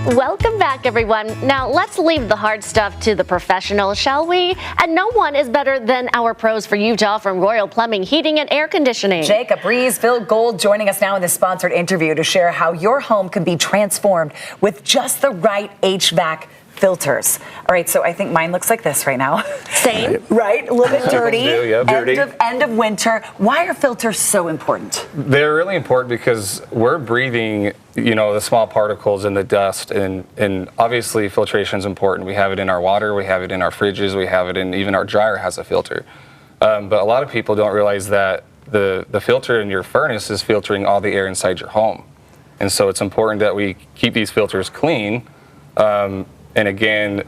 Welcome back, everyone. Now, let's leave the hard stuff to the professionals, shall we? And no one is better than our pros for Utah from Royal Plumbing, Heating, and Air Conditioning. Jacob Rees, Phil Gold joining us now in this sponsored interview to share how your home can be transformed with just the right HVAC filters. All right, so I think mine looks like this right now. Same. Right? A little bit dirty. Dirty. End of winter. Why are filters so important? They're really important because we're breathing, the small particles in the dust, and obviously filtration is important. We have it in our water, we have it in our fridges, we have it in even our dryer has a filter. But a lot of people don't realize that the filter in your furnace is filtering all the air inside your home. And so it's important that we keep these filters clean. And again,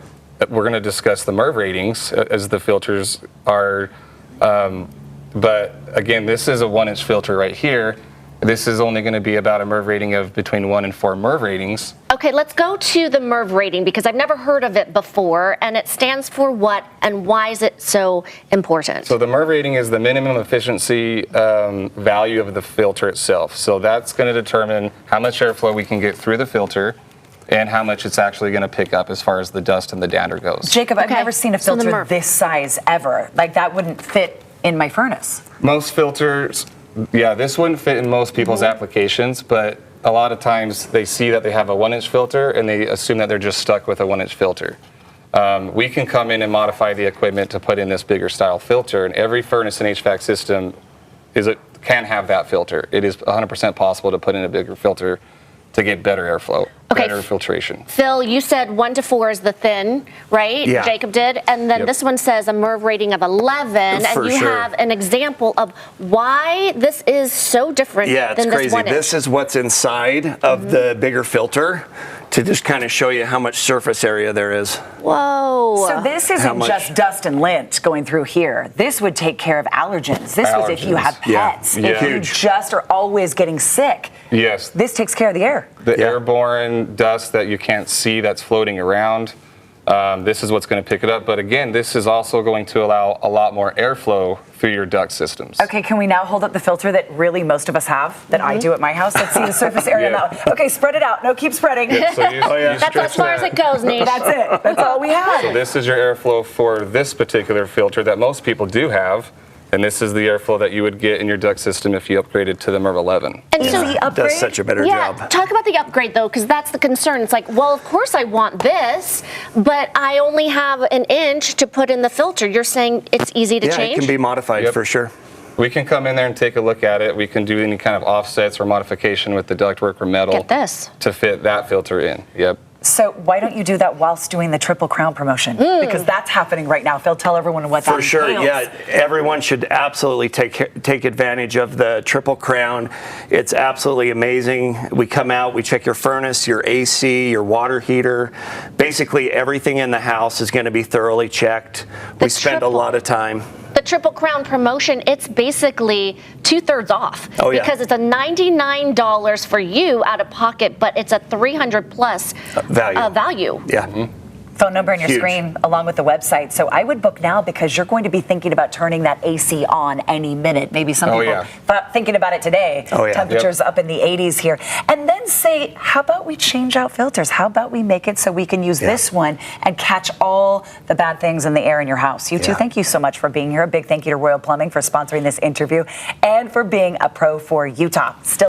we're going to discuss the MERV ratings as the filters are. But again, this is a 1-inch filter right here. This is only going to be about a MERV rating of between 1 and 4 MERV ratings. Okay, let's go to the MERV rating because I've never heard of it before. And it stands for what and why is it so important? So the MERV rating is the minimum efficiency value of the filter itself. So that's going to determine how much airflow we can get through the filter and how much it's actually going to pick up as far as the dust and the dander goes. Jacob, I've never seen a filter this size ever. Like that wouldn't fit in my furnace. Most filters, this wouldn't fit in most people's applications, but a lot of times they see that they have a 1-inch filter and they assume that they're just stuck with a 1-inch filter. We can come in and modify the equipment to put in this bigger style filter, and every furnace and HVAC system can have that filter. It is 100% possible to put in a bigger filter to get better airflow, better filtration. Phil, you said 1 to 4 is the thin, right? Yeah. Jacob did. And then this one says a MERV rating of 11. And you have an example of why this is so different than this 1-inch. Yeah, it's crazy. This is what's inside of the bigger filter to just kind of show you how much surface area there is. Whoa. So this isn't just dust and lint going through here. This would take care of allergens. This was if you have pets. If you just are always getting sick. Yes. This takes care of the air. The airborne dust that you can't see that's floating around, this is what's going to pick it up. But again, this is also going to allow a lot more airflow through your duct systems. Okay, can we now hold up the filter that really most of us have, that I do at my house? Let's see the surface area on that one. Okay, spread it out. No, keep spreading. So that's as far as it goes, Nate. That's it. That's all we have. So this is your airflow for this particular filter that most people do have. And this is the airflow that you would get in your duct system if you upgraded to the MERV 11. And so the upgrade does such a better job. Talk about the upgrade though, because that's the concern. It's like, well, of course I want this, but I only have 1 inch to put in the filter. You're saying it's easy to change? Yeah, it can be modified for sure. We can come in there and take a look at it. We can do any kind of offsets or modification with the ductwork or metal to fit that filter in. Yep. So why don't you do that whilst doing the Triple Crown promotion? Because that's happening right now. Phil, tell everyone what that For sure, entails. Everyone should absolutely take advantage of the Triple Crown. It's absolutely amazing. We come out, we check your furnace, your AC, your water heater. Basically, everything in the house is going to be thoroughly checked. We spend a lot of time. The Triple Crown promotion, it's basically 2/3 off. Because it's a $99 for you out of pocket, but it's a $300 plus value. Yeah. Phone number on your screen along with the website. So I would book now because you're going to be thinking about turning that AC on any minute. Maybe some people thinking about it today. Temperatures up in the 80s here. And then say, how about we change out filters? How about we make it so we can use this one and catch all the bad things in the air in your house? You two, thank you so much for being here. A big thank you to Royal Plumbing for sponsoring this interview and for being a pro for Utah. Still